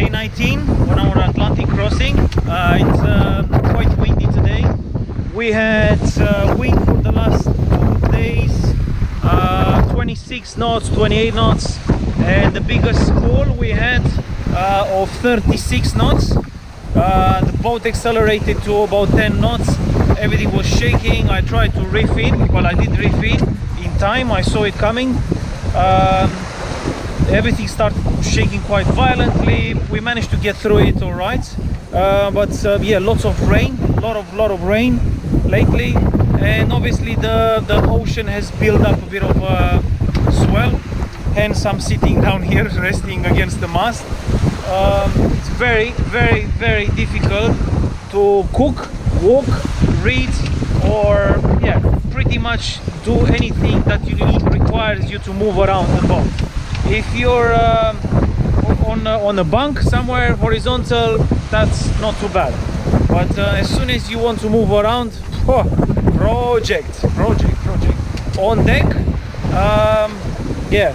Day 19 on our Atlantic crossing. It's quite windy today. We had wind for the last 2 days, 26 knots, 28 knots, and the biggest squall we had of 36 knots. The boat accelerated to about 10 knots. Everything was shaking. I tried to reef in. Well, I did reef in time. I saw it coming. Everything started shaking quite violently. We managed to get through it all right, but yeah, lots of rain, lot of rain lately, and obviously the ocean has built up a bit of swell, hence I'm sitting down here resting against the mast. It's very difficult to cook, walk, read, or yeah, pretty much do anything that requires you to move around the boat. If you're on a bunk somewhere horizontal, that's not too bad, but as soon as you want to move around, project on deck, yeah,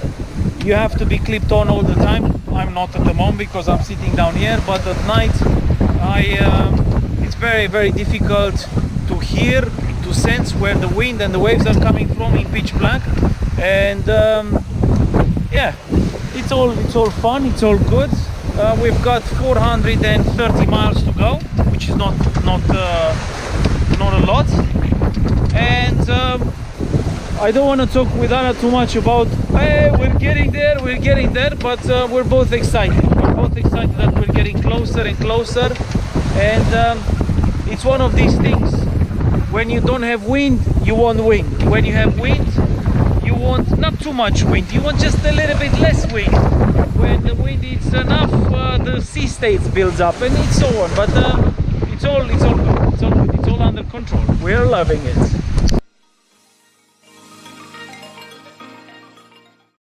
you have to be clipped on all the time. I'm not at the moment because I'm sitting down here, but at night it's very difficult to hear, to sense where the wind and the waves are coming from in pitch black. And yeah, it's all fun, it's all good. We've got 430 miles to go, which is not a lot. And I don't want to talk with Anna too much about, hey, we're getting there, but we're both excited. We're both excited that we're getting closer and closer. And it's one of these things. When you don't have wind, you want wind. When you have wind, you want not too much wind, you want just a little bit less wind. When the wind is enough, the sea states builds up, and it's so on. But it's all good. It's all under control. We're loving it.